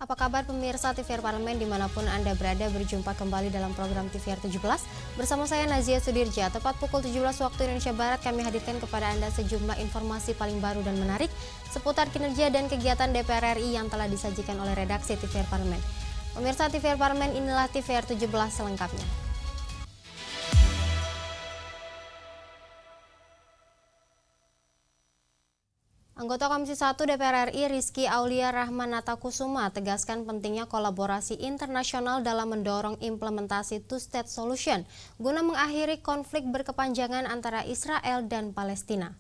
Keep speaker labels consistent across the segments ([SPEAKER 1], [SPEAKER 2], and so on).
[SPEAKER 1] Apa kabar pemirsa TVR Parlemen dimanapun Anda berada, berjumpa kembali dalam program TVR 17 bersama saya Nazia Sudirja. Tepat pukul 17 waktu Indonesia Barat kami hadirkan kepada Anda sejumlah informasi paling baru dan menarik seputar kinerja dan kegiatan DPR RI yang telah disajikan oleh redaksi TVR Parlemen. Pemirsa TVR Parlemen, inilah TVR 17 selengkapnya. Anggota Komisi 1 DPR RI Rizky Aulia Rahman Natakusuma tegaskan pentingnya kolaborasi internasional dalam mendorong implementasi two-state solution guna mengakhiri konflik berkepanjangan antara Israel dan Palestina.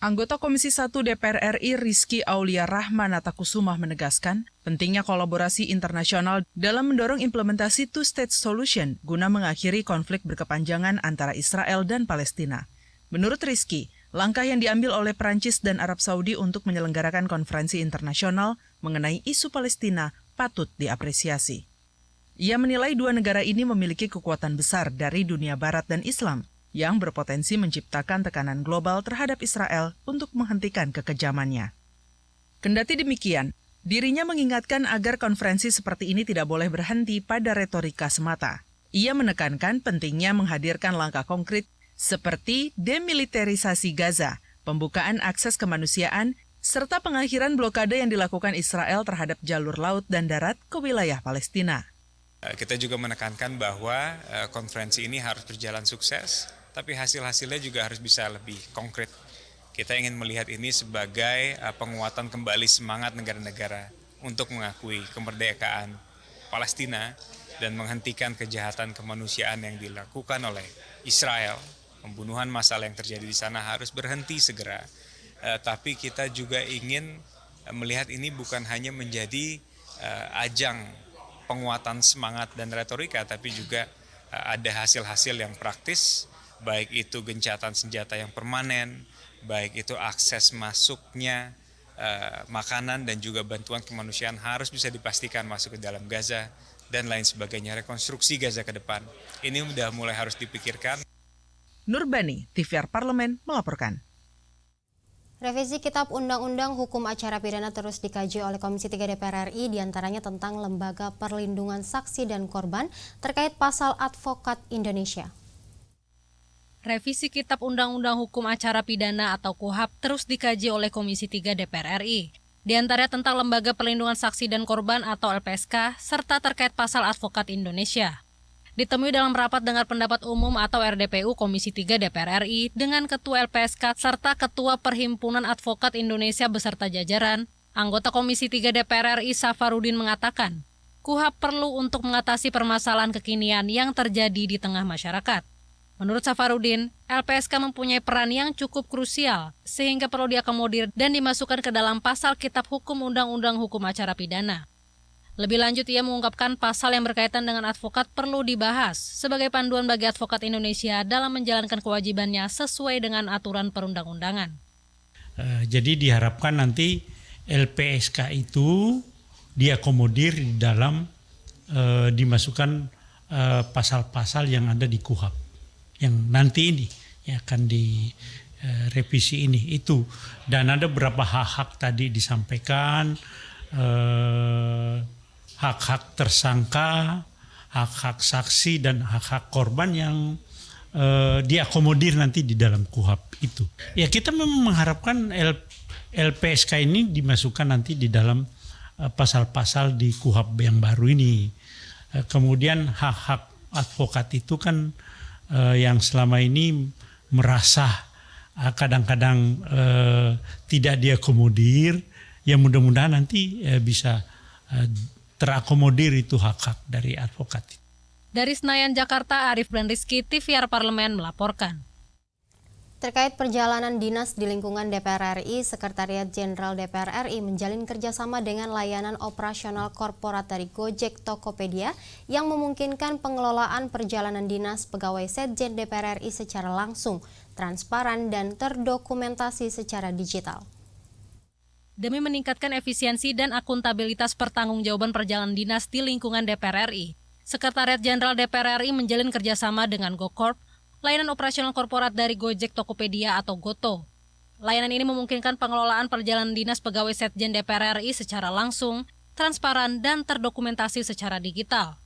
[SPEAKER 2] Anggota Komisi 1 DPR RI Rizky Aulia Rahman Natakusuma menegaskan pentingnya kolaborasi internasional dalam mendorong implementasi two-state solution guna mengakhiri konflik berkepanjangan antara Israel dan Palestina. Menurut Rizky, langkah yang diambil oleh Prancis dan Arab Saudi untuk menyelenggarakan konferensi internasional mengenai isu Palestina patut diapresiasi. Ia menilai dua negara ini memiliki kekuatan besar dari dunia Barat dan Islam yang berpotensi menciptakan tekanan global terhadap Israel untuk menghentikan kekejamannya. Kendati demikian, dirinya mengingatkan agar konferensi seperti ini tidak boleh berhenti pada retorika semata. Ia menekankan pentingnya menghadirkan langkah konkret seperti demilitarisasi Gaza, pembukaan akses kemanusiaan, serta pengakhiran blokade yang dilakukan Israel terhadap jalur laut dan darat ke wilayah Palestina.
[SPEAKER 3] Kita juga menekankan bahwa konferensi ini harus berjalan sukses, tapi hasil-hasilnya juga harus bisa lebih konkret. Kita ingin melihat ini sebagai penguatan kembali semangat negara-negara untuk mengakui kemerdekaan Palestina dan menghentikan kejahatan kemanusiaan yang dilakukan oleh Israel. Pembunuhan massal yang terjadi di sana harus berhenti segera. Tapi kita juga ingin melihat ini bukan hanya menjadi ajang penguatan semangat dan retorika, tapi juga ada hasil-hasil yang praktis, baik itu gencatan senjata yang permanen, baik itu akses masuknya makanan dan juga bantuan kemanusiaan harus bisa dipastikan masuk ke dalam Gaza dan lain sebagainya. Rekonstruksi Gaza ke depan ini sudah mulai harus dipikirkan.
[SPEAKER 2] Nurbani, TVR Parlemen melaporkan.
[SPEAKER 1] Revisi Kitab Undang-Undang Hukum Acara Pidana terus dikaji oleh Komisi 3 DPR RI, diantaranya tentang Lembaga Perlindungan Saksi dan Korban terkait pasal Advokat Indonesia.
[SPEAKER 4] Revisi Kitab Undang-Undang Hukum Acara Pidana atau KUHAP terus dikaji oleh Komisi 3 DPR RI. Di antaranya tentang Lembaga Perlindungan Saksi dan Korban atau LPSK, serta terkait pasal Advokat Indonesia. Ditemui dalam rapat dengar pendapat umum atau RDPU Komisi 3 DPR RI dengan Ketua LPSK serta Ketua Perhimpunan Advokat Indonesia beserta jajaran, anggota Komisi 3 DPR RI Safarudin mengatakan, KUHAP perlu untuk mengatasi permasalahan kekinian yang terjadi di tengah masyarakat. Menurut Safarudin, LPSK mempunyai peran yang cukup krusial sehingga perlu diakomodir dan dimasukkan ke dalam pasal Kitab Hukum Undang-Undang Hukum Acara Pidana. Lebih lanjut, ia mengungkapkan pasal yang berkaitan dengan advokat perlu dibahas sebagai panduan bagi advokat Indonesia dalam menjalankan kewajibannya sesuai dengan aturan perundang-undangan.
[SPEAKER 5] Jadi diharapkan nanti LPSK itu diakomodir di dalam dimasukkan pasal-pasal yang ada di KUHAP yang nanti ini yang akan direvisi ini itu, dan ada beberapa hak-hak tadi disampaikan. Hak-hak tersangka, hak-hak saksi, dan hak-hak korban yang diakomodir nanti di dalam KUHAP itu. Ya, kita memang mengharapkan LPSK ini dimasukkan nanti di dalam pasal-pasal di KUHAP yang baru ini. Kemudian hak-hak advokat itu kan yang selama ini merasa kadang-kadang tidak diakomodir, ya mudah-mudahan nanti bisa terakomodir itu hak-hak dari advokat.
[SPEAKER 4] Dari Senayan, Jakarta, Arif dan Rizky, TVR Parlemen melaporkan.
[SPEAKER 1] Terkait perjalanan dinas di lingkungan DPR RI, Sekretariat Jenderal DPR RI menjalin kerjasama dengan layanan operasional korporat dari Gojek Tokopedia yang memungkinkan pengelolaan perjalanan dinas pegawai Setjen DPR RI secara langsung, transparan, dan terdokumentasi secara digital.
[SPEAKER 4] Demi meningkatkan efisiensi dan akuntabilitas pertanggungjawaban perjalanan dinas di lingkungan DPR RI, Sekretariat Jenderal DPR RI menjalin kerjasama dengan GoCorp, layanan operasional korporat dari Gojek Tokopedia atau GoTo. Layanan ini memungkinkan pengelolaan perjalanan dinas pegawai Setjen DPR RI secara langsung, transparan, dan terdokumentasi secara digital.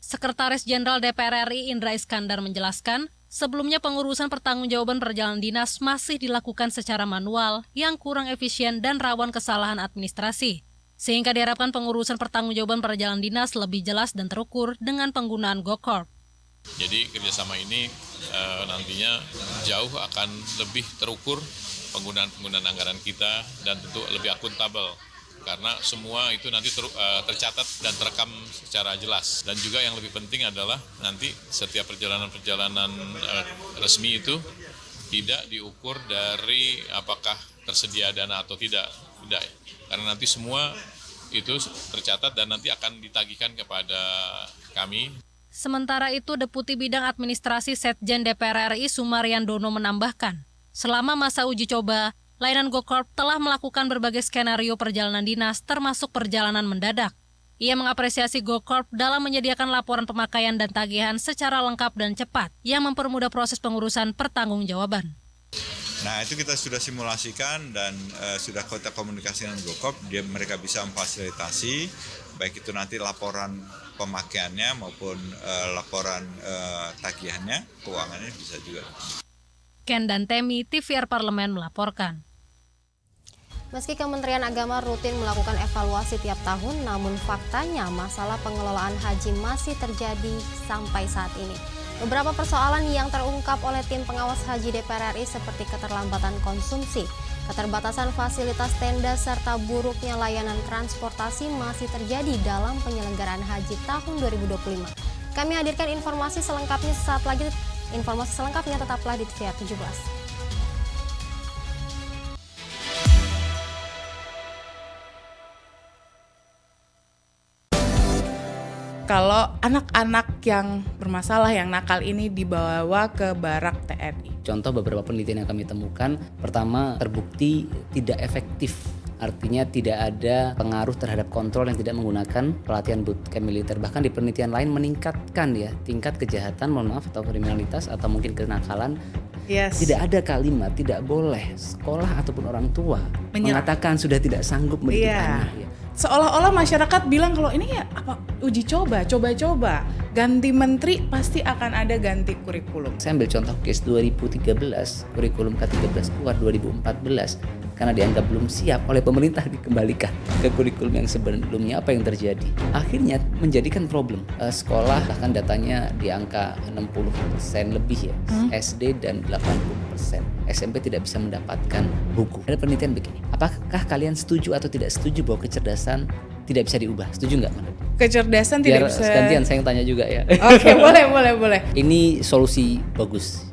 [SPEAKER 4] Sekretaris Jenderal DPR RI Indra Iskandar menjelaskan, sebelumnya pengurusan pertanggungjawaban perjalanan dinas masih dilakukan secara manual yang kurang efisien dan rawan kesalahan administrasi. Sehingga diharapkan pengurusan pertanggungjawaban perjalanan dinas lebih jelas dan terukur dengan penggunaan GoCorp.
[SPEAKER 6] Jadi kerjasama ini nantinya jauh akan lebih terukur penggunaan anggaran kita dan tentu lebih akuntabel karena semua itu nanti tercatat dan terekam secara jelas. Dan juga yang lebih penting adalah nanti setiap perjalanan resmi itu tidak diukur dari apakah tersedia dana atau tidak. Karena nanti semua itu tercatat dan nanti akan ditagihkan kepada kami.
[SPEAKER 4] Sementara itu, Deputi Bidang Administrasi Setjen DPR RI Sumaryandono menambahkan, selama masa uji coba, layanan GoCorp telah melakukan berbagai skenario perjalanan dinas termasuk perjalanan mendadak. Ia mengapresiasi GoCorp dalam menyediakan laporan pemakaian dan tagihan secara lengkap dan cepat yang mempermudah proses pengurusan pertanggungjawaban.
[SPEAKER 7] Nah, itu kita sudah simulasikan dan sudah kita komunikasi dengan GoCorp, mereka bisa memfasilitasi baik itu nanti laporan pemakaiannya maupun laporan tagihannya, keuangannya bisa juga.
[SPEAKER 4] Ken dan Temi, TVR Parlemen melaporkan.
[SPEAKER 1] Meski Kementerian Agama rutin melakukan evaluasi tiap tahun, namun faktanya masalah pengelolaan haji masih terjadi sampai saat ini. Beberapa persoalan yang terungkap oleh tim pengawas haji DPR RI seperti keterlambatan konsumsi, keterbatasan fasilitas tenda, serta buruknya layanan transportasi masih terjadi dalam penyelenggaraan haji tahun 2025. Kami hadirkan informasi selengkapnya sesaat lagi. Informasi selengkapnya tetaplah di TVR 17.
[SPEAKER 8] Kalau anak-anak yang bermasalah, yang nakal ini dibawa ke barak TNI.
[SPEAKER 9] Contoh beberapa penelitian yang kami temukan, pertama terbukti tidak efektif. Artinya tidak ada pengaruh terhadap kontrol yang tidak menggunakan pelatihan bootcamp militer. Bahkan di penelitian lain meningkatkan ya tingkat kejahatan, atau kriminalitas atau mungkin kenakalan.
[SPEAKER 8] Yes.
[SPEAKER 9] Tidak ada kalimat tidak boleh sekolah ataupun orang tua mengatakan sudah tidak sanggup mendidik anak ya.
[SPEAKER 8] Seolah-olah masyarakat bilang kalau ini ya apa uji coba, ganti menteri pasti akan ada ganti kurikulum.
[SPEAKER 9] Saya ambil contoh case 2013, kurikulum K13 keluar 2014 karena dianggap belum siap oleh pemerintah dikembalikan ke kurikulum yang sebelumnya. Apa yang terjadi? Akhirnya menjadikan problem. Sekolah bahkan datanya di angka 60% lebih ya, SD dan 80%. SMP tidak bisa mendapatkan buku. Ada penelitian begini, apakah kalian setuju atau tidak setuju bahwa kecerdasan tidak bisa diubah? Setuju nggak?
[SPEAKER 8] Kecerdasan tidak bisa.
[SPEAKER 9] Gantian saya yang tanya juga ya.
[SPEAKER 8] Oke, boleh.
[SPEAKER 9] Ini solusi bagus.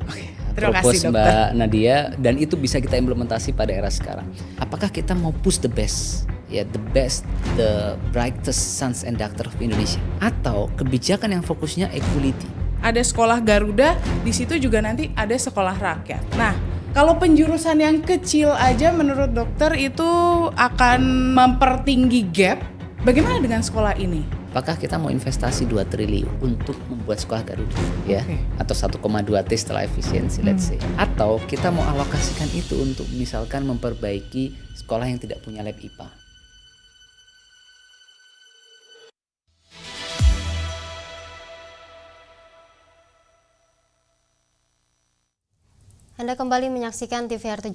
[SPEAKER 8] Terima
[SPEAKER 9] propose
[SPEAKER 8] kasih,
[SPEAKER 9] Mbak
[SPEAKER 8] Dokter.
[SPEAKER 9] Nadia, dan itu bisa kita implementasi pada era sekarang. Apakah kita mau push the best, the best, the brightest sons and daughters of Indonesia, atau kebijakan yang fokusnya equality?
[SPEAKER 8] Ada sekolah Garuda, di situ juga nanti ada sekolah rakyat. Nah, kalau penjurusan yang kecil aja menurut dokter itu akan mempertinggi gap. Bagaimana dengan sekolah ini?
[SPEAKER 9] Apakah kita mau investasi 2 triliun untuk membuat sekolah Garuda ya? Atau 1,2 T setelah efisiensi let's say. Atau kita mau alokasikan itu untuk misalkan memperbaiki sekolah yang tidak punya lab IPA.
[SPEAKER 1] Anda kembali menyaksikan TVR 17.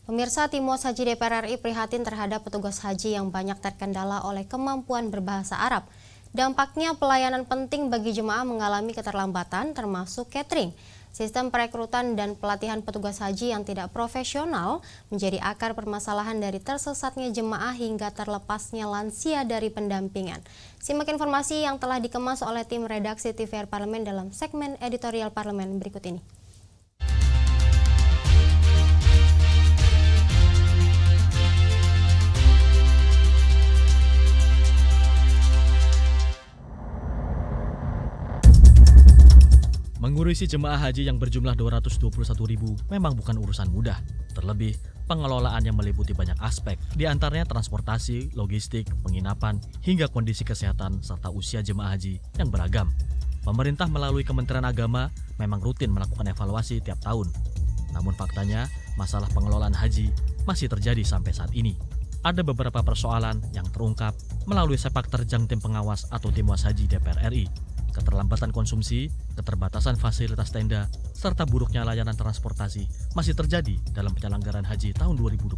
[SPEAKER 1] Pemirsa, Tim Mos Haji DPR RI prihatin terhadap petugas haji yang banyak terkendala oleh kemampuan berbahasa Arab. Dampaknya pelayanan penting bagi jemaah mengalami keterlambatan termasuk catering. Sistem perekrutan dan pelatihan petugas haji yang tidak profesional menjadi akar permasalahan dari tersesatnya jemaah hingga terlepasnya lansia dari pendampingan. Simak informasi yang telah dikemas oleh tim redaksi TVR Parlemen dalam segmen editorial Parlemen berikut ini.
[SPEAKER 10] Mengurusi jemaah haji yang berjumlah 221.000 memang bukan urusan mudah. Terlebih, pengelolaan yang meliputi banyak aspek, di antaranya transportasi, logistik, penginapan, hingga kondisi kesehatan serta usia jemaah haji yang beragam. Pemerintah melalui Kementerian Agama memang rutin melakukan evaluasi tiap tahun. Namun faktanya, masalah pengelolaan haji masih terjadi sampai saat ini. ada beberapa persoalan yang terungkap melalui sepak terjang tim pengawas atau tim was haji DPR RI. Keterlambatan konsumsi, keterbatasan fasilitas tenda, serta buruknya layanan transportasi masih terjadi dalam penyelenggaraan haji tahun 2025.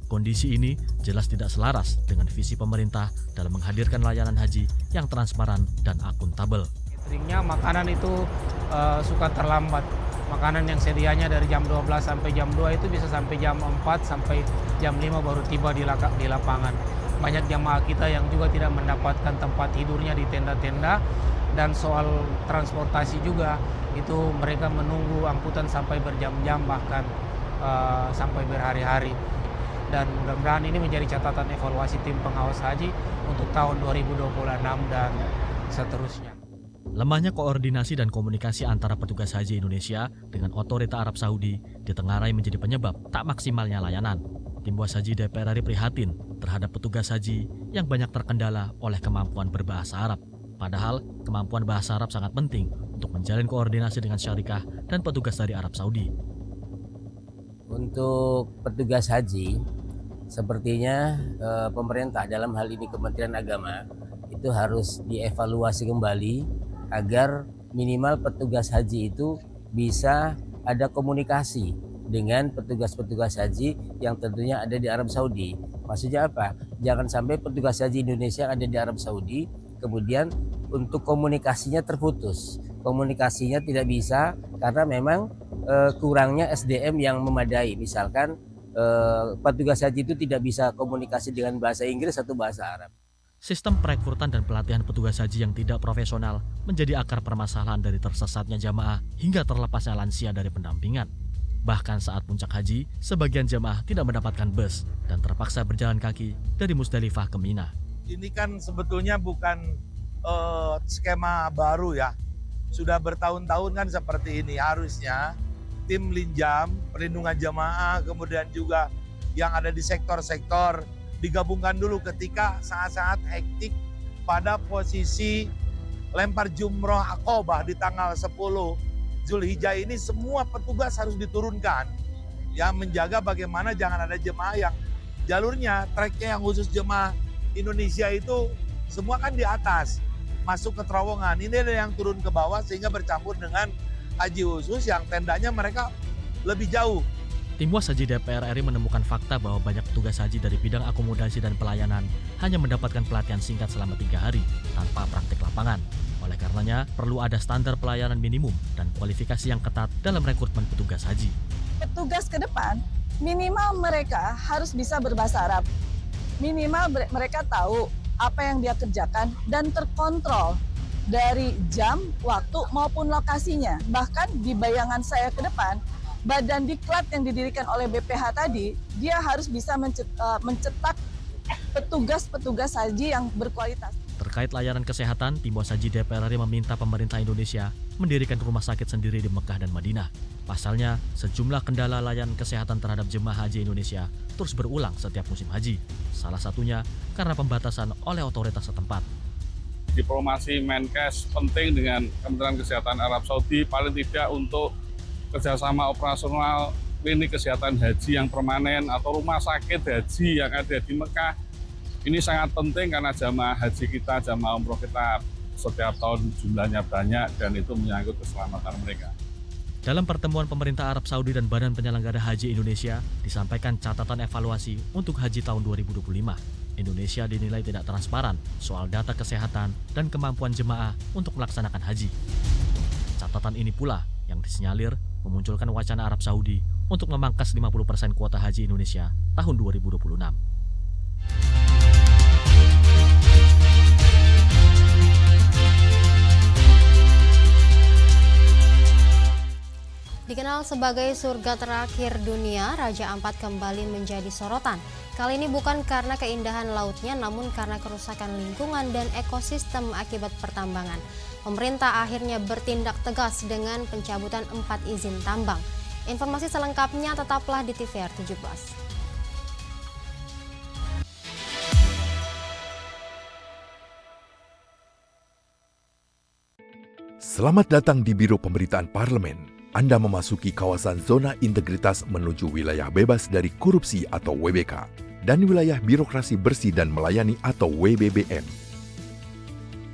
[SPEAKER 10] Kondisi ini jelas tidak selaras dengan visi pemerintah dalam menghadirkan layanan haji yang transparan dan akuntabel.
[SPEAKER 11] Cateringnya makanan itu suka terlambat. Makanan yang sedianya dari jam 12 sampai jam 2 itu bisa sampai jam 4 sampai jam 5 baru tiba di lapangan. Banyak jamaah kita yang juga tidak mendapatkan tempat tidurnya di tenda-tenda. Dan soal transportasi juga, itu mereka menunggu angkutan sampai berjam-jam bahkan sampai berhari-hari. Dan mudah-mudahan ini menjadi catatan evaluasi tim pengawas haji untuk tahun 2026 dan seterusnya.
[SPEAKER 10] Lemahnya koordinasi dan komunikasi antara petugas haji Indonesia dengan otorita Arab Saudi ditengarai menjadi penyebab tak maksimalnya layanan. Tim was haji DPR RI prihatin terhadap petugas haji yang banyak terkendala oleh kemampuan berbahasa Arab. Padahal kemampuan bahasa Arab sangat penting untuk menjalin koordinasi dengan syarikah dan petugas dari Arab Saudi.
[SPEAKER 12] Untuk petugas haji, sepertinya pemerintah dalam hal ini Kementerian Agama itu harus dievaluasi kembali agar minimal petugas haji itu bisa ada komunikasi dengan petugas-petugas haji yang tentunya ada di Arab Saudi. Maksudnya apa? Jangan sampai petugas haji Indonesia yang ada di Arab Saudi kemudian untuk komunikasinya terputus. Komunikasinya tidak bisa karena memang kurangnya SDM yang memadai. Misalkan petugas haji itu tidak bisa komunikasi dengan bahasa Inggris atau bahasa Arab.
[SPEAKER 10] Sistem perekrutan dan pelatihan petugas haji yang tidak profesional menjadi akar permasalahan dari tersesatnya jamaah hingga terlepasnya lansia dari pendampingan. Bahkan saat puncak haji, sebagian jamaah tidak mendapatkan bus dan terpaksa berjalan kaki dari Musdalifah ke Mina.
[SPEAKER 13] Ini kan sebetulnya bukan skema baru ya. Sudah bertahun-tahun kan seperti ini. Harusnya tim Linjam, perlindungan jamaah, kemudian juga yang ada di sektor-sektor digabungkan dulu ketika saat-saat hektik pada posisi lempar jumroh Aqobah di tanggal 10 Zulhijjah ini, semua petugas harus diturunkan. Ya, menjaga bagaimana jangan ada jemaah yang jalurnya, treknya yang khusus jemaah Indonesia itu semua kan di atas, masuk ke terowongan. Ini ada yang turun ke bawah sehingga bercampur dengan haji khusus yang tendanya mereka lebih jauh.
[SPEAKER 10] Tim was haji DPR RI menemukan fakta bahwa banyak petugas haji dari bidang akomodasi dan pelayanan hanya mendapatkan pelatihan singkat selama 3 hari tanpa praktik lapangan. Oleh karenanya, perlu ada standar pelayanan minimum dan kualifikasi yang ketat dalam rekrutmen petugas haji.
[SPEAKER 14] Petugas ke depan, minimal mereka harus bisa berbahasa Arab. Minimal mereka tahu apa yang dia kerjakan dan terkontrol dari jam, waktu maupun lokasinya. Bahkan di bayangan saya ke depan, Badan Diklat yang didirikan oleh BPH tadi, dia harus bisa mencetak petugas-petugas haji yang berkualitas.
[SPEAKER 10] Terkait layanan kesehatan, Tim was haji DPR RI meminta pemerintah Indonesia mendirikan rumah sakit sendiri di Mekah dan Madinah. Pasalnya, sejumlah kendala layanan kesehatan terhadap jemaah haji Indonesia terus berulang setiap musim haji. Salah satunya karena pembatasan oleh otoritas setempat.
[SPEAKER 15] Diplomasi Menkes penting dengan Kementerian Kesehatan Arab Saudi, paling tidak untuk kerjasama operasional klinik kesehatan haji yang permanen atau rumah sakit haji yang ada di Mekah. Ini sangat penting karena jamaah haji kita, jamaah umroh kita setiap tahun jumlahnya banyak dan itu menyangkut keselamatan mereka.
[SPEAKER 10] Dalam pertemuan pemerintah Arab Saudi dan Badan Penyelenggara Haji Indonesia, disampaikan catatan evaluasi untuk haji tahun 2025. Indonesia dinilai tidak transparan soal data kesehatan dan kemampuan jemaah untuk melaksanakan haji. Catatan ini pula yang disinyalir memunculkan wacana Arab Saudi untuk memangkas 50% kuota haji Indonesia tahun 2026.
[SPEAKER 1] Dikenal sebagai surga terakhir dunia, Raja Ampat kembali menjadi sorotan. Kali ini bukan karena keindahan lautnya, namun karena kerusakan lingkungan dan ekosistem akibat pertambangan. Pemerintah akhirnya bertindak tegas dengan pencabutan 4 izin tambang. Informasi selengkapnya tetaplah di TVR 17.
[SPEAKER 16] Selamat datang di Biro Pemberitaan Parlemen. Anda memasuki kawasan zona integritas menuju wilayah bebas dari korupsi atau WBK. dan wilayah birokrasi bersih dan melayani atau WBBM.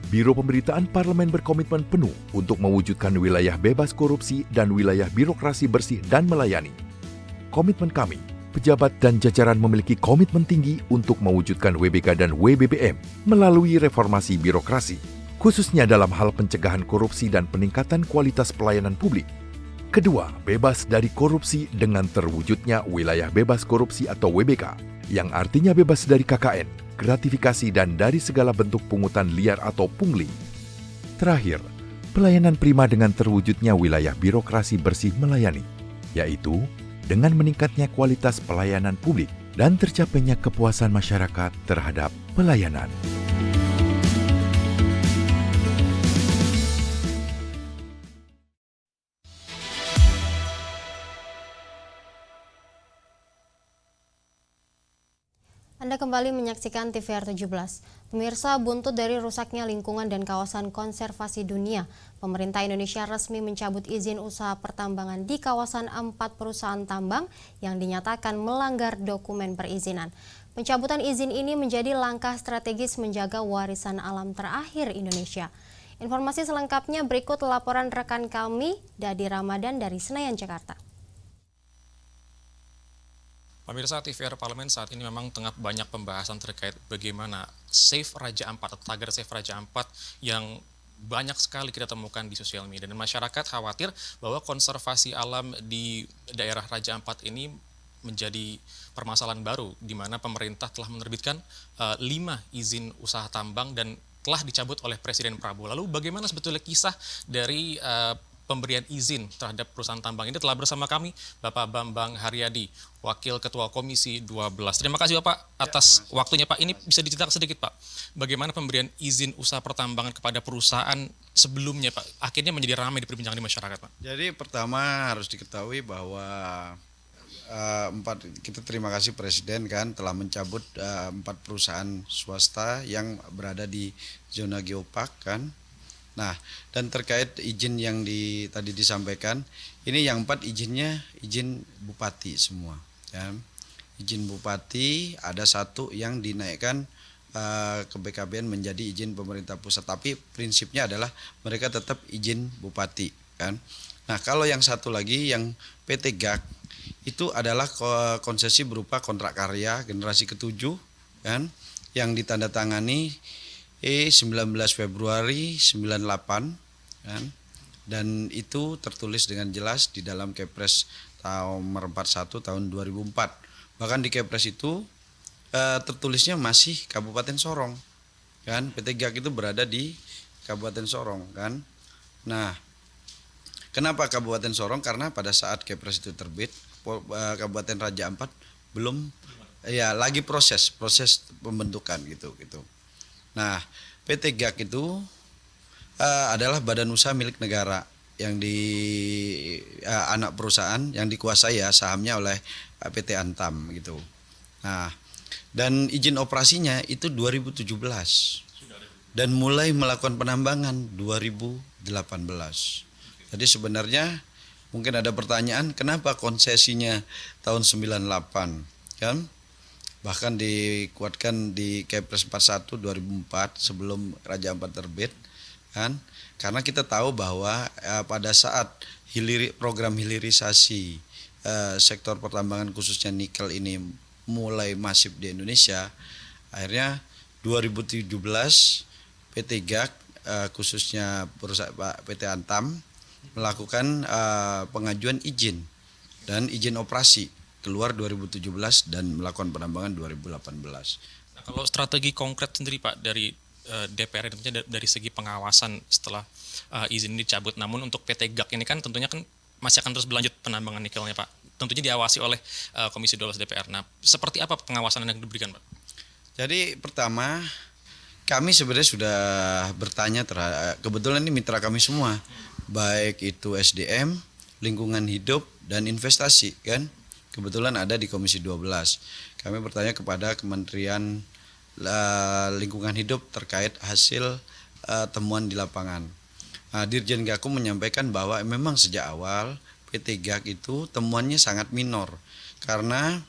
[SPEAKER 16] Biro Pemberitaan Parlemen berkomitmen penuh untuk mewujudkan wilayah bebas korupsi dan wilayah birokrasi bersih dan melayani. Komitmen kami, pejabat dan jajaran memiliki komitmen tinggi untuk mewujudkan WBK dan WBBM melalui reformasi birokrasi, khususnya dalam hal pencegahan korupsi dan peningkatan kualitas pelayanan publik. Kedua, bebas dari korupsi dengan terwujudnya wilayah bebas korupsi atau WBK, yang artinya bebas dari KKN, gratifikasi dan dari segala bentuk pungutan liar atau pungli. Terakhir, pelayanan prima dengan terwujudnya wilayah birokrasi bersih melayani, yaitu dengan meningkatnya kualitas pelayanan publik dan tercapainya kepuasan masyarakat terhadap pelayanan.
[SPEAKER 1] Anda kembali menyaksikan TVR 17. Pemirsa, buntut dari rusaknya lingkungan dan kawasan konservasi dunia, pemerintah Indonesia resmi mencabut izin usaha pertambangan di kawasan 4 perusahaan tambang yang dinyatakan melanggar dokumen perizinan. Pencabutan izin ini menjadi langkah strategis menjaga warisan alam terakhir Indonesia. Informasi selengkapnya berikut laporan rekan kami, Dadi Ramadan dari Senayan, Jakarta.
[SPEAKER 17] Pemirsa, TVR Parlemen saat ini memang tengah banyak pembahasan terkait bagaimana Save Raja Ampat atau tagar Save Raja Ampat yang banyak sekali kita temukan di sosial media. Dan masyarakat khawatir bahwa konservasi alam di daerah Raja Ampat ini menjadi permasalahan baru, di mana pemerintah telah menerbitkan 5 izin usaha tambang dan telah dicabut oleh Presiden Prabowo. Lalu bagaimana sebetulnya kisah dari pemberian izin terhadap perusahaan tambang ini? Telah bersama kami Bapak Bambang Haryadi, Wakil Ketua Komisi 12. Terima kasih Bapak atas waktunya Pak. Ini bisa diceritakan sedikit Pak, bagaimana pemberian izin usaha pertambangan kepada perusahaan sebelumnya Pak, akhirnya menjadi ramai diperbincangkan di masyarakat Pak.
[SPEAKER 18] Jadi pertama harus diketahui bahwa kita terima kasih Presiden kan telah mencabut 4 perusahaan swasta yang berada di zona geopark kan. Nah, dan terkait izin yang tadi disampaikan, ini yang 4 izinnya izin bupati semua. Ya. Izin bupati, ada 1 yang dinaikkan ke BKBN menjadi izin pemerintah pusat. Tapi prinsipnya adalah mereka tetap izin bupati. Kan. Nah, kalau yang 1 lagi yang PT GAK, itu adalah konsesi berupa kontrak karya generasi ke-7, kan, yang ditandatangani 19 Februari 98 kan, dan itu tertulis dengan jelas di dalam Kepres nomor 41 tahun 2004. Bahkan di Kepres itu tertulisnya masih Kabupaten Sorong kan, PT GAK itu berada di Kabupaten Sorong kan. Nah, kenapa Kabupaten Sorong? Karena pada saat Kepres itu terbit, Kabupaten Raja Ampat belum ya lagi proses pembentukan gitu. Nah, PT GAK itu adalah badan usaha milik negara yang anak perusahaan yang dikuasai ya sahamnya oleh PT Antam gitu. Nah, dan izin operasinya itu 2017 dan mulai melakukan penambangan 2018. Jadi sebenarnya mungkin ada pertanyaan kenapa konsesinya tahun 98 kan? Bahkan dikuatkan di Kepres 41 2004 sebelum Raja Ampat terbit kan, karena kita tahu bahwa pada saat program hilirisasi sektor pertambangan khususnya nikel ini mulai masif di Indonesia, akhirnya 2017 PT GAK khususnya perusahaan PT Antam melakukan pengajuan izin dan izin operasi keluar 2017 dan melakukan penambangan 2018.
[SPEAKER 17] Nah, kalau strategi konkret sendiri Pak dari DPR tentunya dari segi pengawasan setelah izin dicabut, namun untuk PT GAK ini kan tentunya kan masih akan terus berlanjut penambangan nikelnya Pak. Tentunya diawasi oleh Komisi 12 DPR. Nah, seperti apa pengawasan yang diberikan Pak?
[SPEAKER 18] Jadi pertama kami sebenarnya sudah bertanya kebetulan ini mitra kami semua, baik itu SDM, lingkungan hidup dan investasi kan. Kebetulan ada di Komisi 12. Kami bertanya kepada Kementerian Lingkungan Hidup terkait hasil temuan di lapangan. Dirjen Gakum menyampaikan bahwa memang sejak awal PT GAK itu temuannya sangat minor karena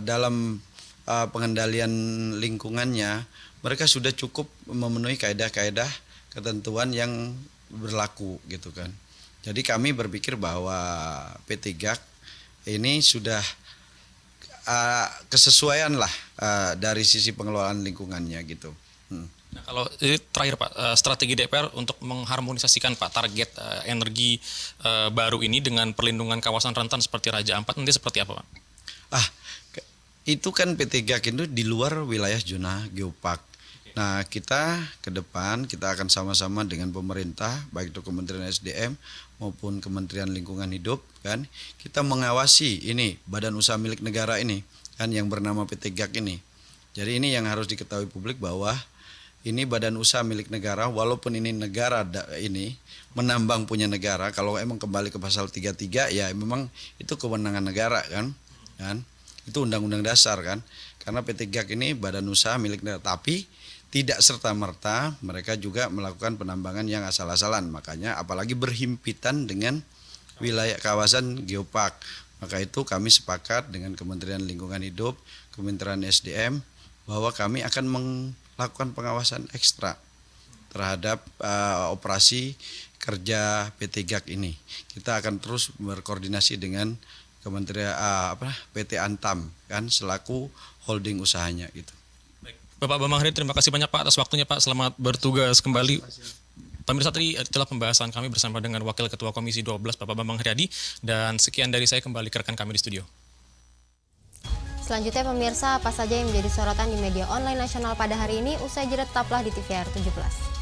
[SPEAKER 18] dalam pengendalian lingkungannya, mereka sudah cukup memenuhi kaedah-kaedah ketentuan yang berlaku gitu kan. Jadi kami berpikir bahwa PT GAK ini sudah kesesuaian lah dari sisi pengelolaan lingkungannya gitu.
[SPEAKER 17] Nah, kalau ini terakhir Pak, strategi DPR untuk mengharmonisasikan Pak target energi baru ini dengan perlindungan kawasan rentan seperti Raja Ampat nanti seperti apa Pak?
[SPEAKER 18] Itu kan PT GAK itu di luar wilayah zona geopark. Nah, kita ke depan kita akan sama-sama dengan pemerintah, baik itu Kementerian SDM maupun Kementerian Lingkungan Hidup kan, kita mengawasi ini badan usaha milik negara ini kan yang bernama PT GAK ini. Jadi ini yang harus diketahui publik bahwa ini badan usaha milik negara, walaupun ini negara ini menambang punya negara, kalau emang kembali ke pasal 33 ya memang itu kewenangan negara kan. Itu undang-undang dasar kan, karena PT GAK ini badan usaha milik negara, tapi tidak serta-merta mereka juga melakukan penambangan yang asal-asalan, makanya apalagi berhimpitan dengan wilayah kawasan geopark. Maka itu kami sepakat dengan Kementerian Lingkungan Hidup, Kementerian SDM bahwa kami akan melakukan pengawasan ekstra terhadap operasi kerja PT GAK ini. Kita akan terus berkoordinasi dengan Kementerian PT Antam kan selaku holding usahanya gitu.
[SPEAKER 17] Baik. Bapak Bambang Haryadi, terima kasih banyak Pak atas waktunya Pak. Selamat bertugas kembali. Pemirsa, tadi itulah pembahasan kami bersama dengan Wakil Ketua Komisi 12 Bapak Bambang Haryadi, dan sekian dari saya, kembali ke rekan kami di studio.
[SPEAKER 1] Selanjutnya pemirsa, apa saja yang menjadi sorotan di media online nasional pada hari ini? Usai jeda tetaplah di TVR 17.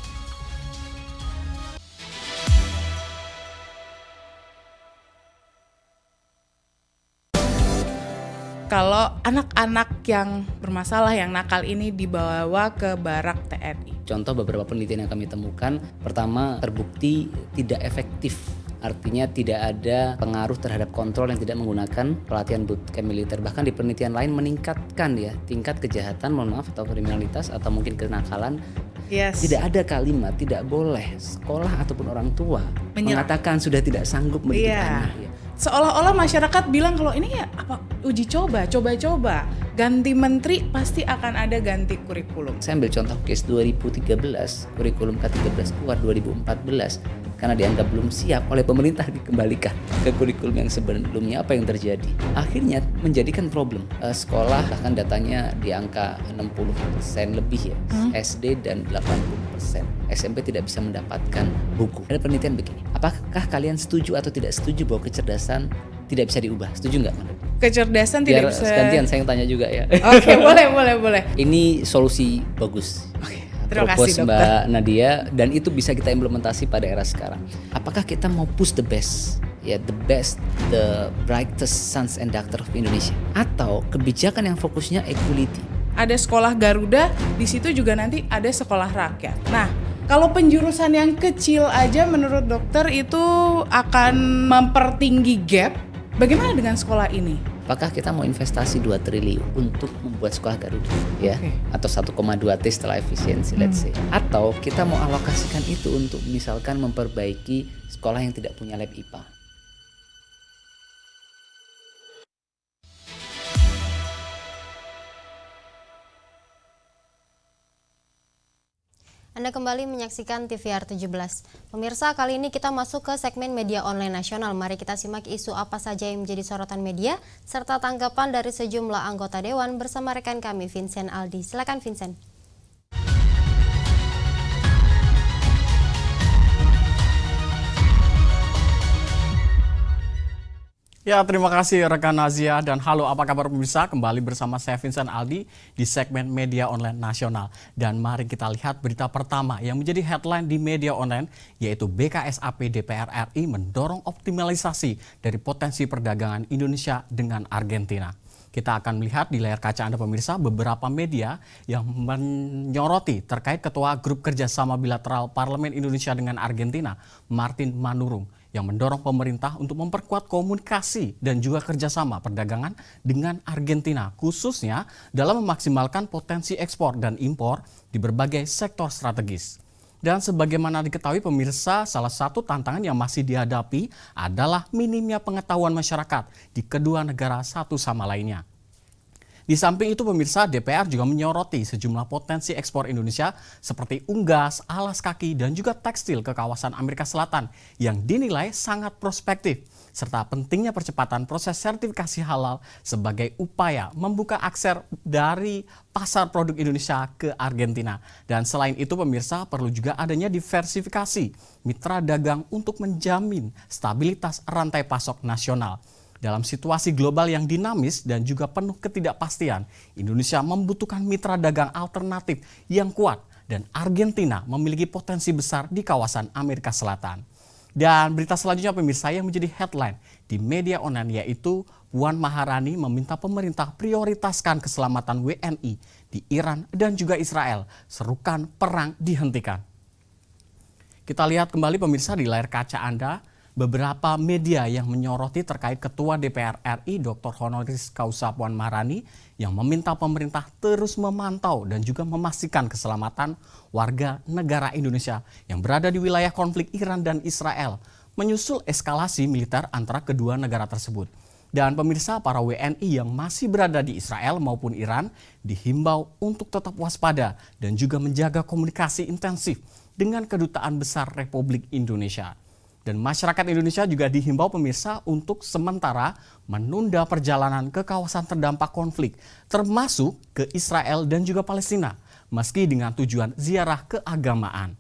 [SPEAKER 8] Kalau anak-anak yang bermasalah, yang nakal ini dibawa ke barak TNI.
[SPEAKER 9] Contoh beberapa penelitian yang kami temukan, pertama terbukti tidak efektif. Artinya tidak ada pengaruh terhadap kontrol yang tidak menggunakan pelatihan bootcamp militer. Bahkan di penelitian lain meningkatkan ya tingkat kejahatan, atau kriminalitas atau mungkin kenakalan.
[SPEAKER 8] Yes.
[SPEAKER 9] Tidak ada kalimat tidak boleh sekolah ataupun orang tua mengatakan sudah tidak sanggup mendidik anak. Ya.
[SPEAKER 8] Seolah-olah masyarakat bilang kalau ini ya apa uji coba, ganti menteri pasti akan ada ganti kurikulum.
[SPEAKER 9] Saya ambil contoh case 2013, kurikulum K13 keluar 2014 karena dianggap belum siap oleh pemerintah dikembalikan ke kurikulum yang sebelumnya. Apa yang terjadi? Akhirnya menjadikan problem. Sekolah bahkan datanya di angka 60% lebih ya, SD dan 80%. SMP tidak bisa mendapatkan buku. Ada penelitian begini, apakah kalian setuju atau tidak setuju bahwa kecerdasan tidak bisa diubah? Setuju nggak?
[SPEAKER 8] Kecerdasan
[SPEAKER 9] biar
[SPEAKER 8] tidak bisa.
[SPEAKER 9] Gantian saya yang tanya juga ya.
[SPEAKER 8] Oke, boleh.
[SPEAKER 9] Ini solusi bagus.
[SPEAKER 8] Terima
[SPEAKER 9] Propose
[SPEAKER 8] kasih,
[SPEAKER 9] Mbak Nadia, dan itu bisa kita implementasi pada era sekarang. Apakah kita mau push the best? Ya, the best, the brightest sons and daughters of Indonesia, atau kebijakan yang fokusnya equality?
[SPEAKER 8] Ada sekolah Garuda, di situ juga nanti ada sekolah rakyat. Nah, kalau penjurusan yang kecil aja menurut dokter itu akan mempertinggi gap, bagaimana dengan sekolah ini?
[SPEAKER 9] Apakah kita mau investasi 2 triliun untuk membuat sekolah Garuda ya, atau 1,2 T setelah efisiensi let's say, atau kita mau alokasikan itu untuk misalkan memperbaiki sekolah yang tidak punya lab IPA?
[SPEAKER 1] Anda kembali menyaksikan TVR 17. Pemirsa, kali ini kita masuk ke segmen media online nasional. Mari kita simak isu apa saja yang menjadi sorotan media, serta tanggapan dari sejumlah anggota Dewan bersama rekan kami Vincent Aldi. Silakan Vincent.
[SPEAKER 19] Ya, terima kasih rekan Nazia, dan halo, apa kabar pemirsa? Kembali bersama saya Vincent Aldi di segmen media online nasional. Dan mari kita lihat berita pertama yang menjadi headline di media online, yaitu BKSAP DPR RI mendorong optimalisasi dari potensi perdagangan Indonesia dengan Argentina. Kita akan melihat di layar kaca Anda pemirsa beberapa media yang menyoroti terkait Ketua Grup Kerjasama Bilateral Parlemen Indonesia dengan Argentina, Martin Manurung, yang mendorong pemerintah untuk memperkuat komunikasi dan juga kerjasama perdagangan dengan Argentina, khususnya dalam memaksimalkan potensi ekspor dan impor di berbagai sektor strategis. Dan sebagaimana diketahui pemirsa, salah satu tantangan yang masih dihadapi adalah minimnya pengetahuan masyarakat di kedua negara satu sama lainnya. Di samping itu pemirsa, DPR juga menyoroti sejumlah potensi ekspor Indonesia seperti unggas, alas kaki, dan juga tekstil ke kawasan Amerika Selatan yang dinilai sangat prospektif, serta pentingnya percepatan proses sertifikasi halal sebagai upaya membuka akses dari pasar produk Indonesia ke Argentina. Dan selain itu pemirsa, perlu juga adanya diversifikasi mitra dagang untuk menjamin stabilitas rantai pasok nasional. Dalam situasi global yang dinamis dan juga penuh ketidakpastian, Indonesia membutuhkan mitra dagang alternatif yang kuat dan Argentina memiliki potensi besar di kawasan Amerika Selatan. Dan berita selanjutnya pemirsa yang menjadi headline di media online yaitu Puan Maharani meminta pemerintah prioritaskan keselamatan WNI di Iran dan juga Israel, serukan perang dihentikan. Kita lihat kembali pemirsa di layar kaca Anda, beberapa media yang menyoroti terkait Ketua DPR RI Dr. Honoris Causa Puan Maharani yang meminta pemerintah terus memantau dan juga memastikan keselamatan warga negara Indonesia yang berada di wilayah konflik Iran dan Israel menyusul eskalasi militer antara kedua negara tersebut. Dan pemirsa, para WNI yang masih berada di Israel maupun Iran dihimbau untuk tetap waspada dan juga menjaga komunikasi intensif dengan Kedutaan Besar Republik Indonesia. Dan masyarakat Indonesia juga dihimbau pemirsa untuk sementara menunda perjalanan ke kawasan terdampak konflik, termasuk ke Israel dan juga Palestina, meski dengan tujuan ziarah keagamaan.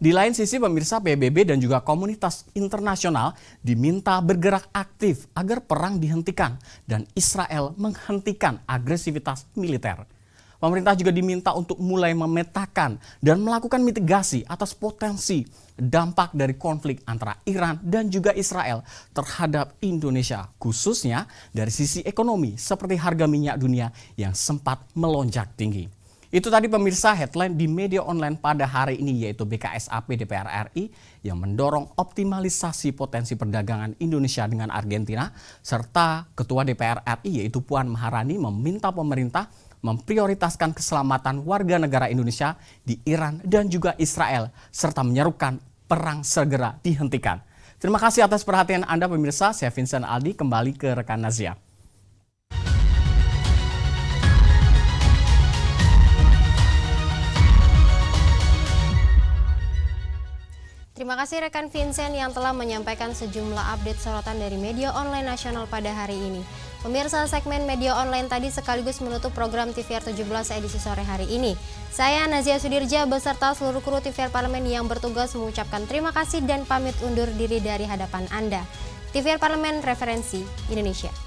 [SPEAKER 19] Di lain sisi pemirsa, PBB dan juga komunitas internasional diminta bergerak aktif agar perang dihentikan dan Israel menghentikan agresivitas militer. Pemerintah juga diminta untuk mulai memetakan dan melakukan mitigasi atas potensi dampak dari konflik antara Iran dan juga Israel terhadap Indonesia, khususnya dari sisi ekonomi seperti harga minyak dunia yang sempat melonjak tinggi. Itu tadi pemirsa headline di media online pada hari ini yaitu BKSAP DPR RI yang mendorong optimalisasi potensi perdagangan Indonesia dengan Argentina, serta Ketua DPR RI yaitu Puan Maharani meminta pemerintah memprioritaskan keselamatan warga negara Indonesia di Iran dan juga Israel, serta menyerukan perang segera dihentikan. Terima kasih atas perhatian Anda pemirsa, saya Vincent Aldi, kembali ke rekan Nazia.
[SPEAKER 1] Terima kasih rekan Vincent yang telah menyampaikan sejumlah update sorotan dari media online nasional pada hari ini. Pemirsa, segmen media online tadi sekaligus menutup program TVR 17 edisi sore hari ini. Saya Nazia Sudirja beserta seluruh kru TVR Parlemen yang bertugas mengucapkan terima kasih dan pamit undur diri dari hadapan Anda. TVR Parlemen, referensi Indonesia.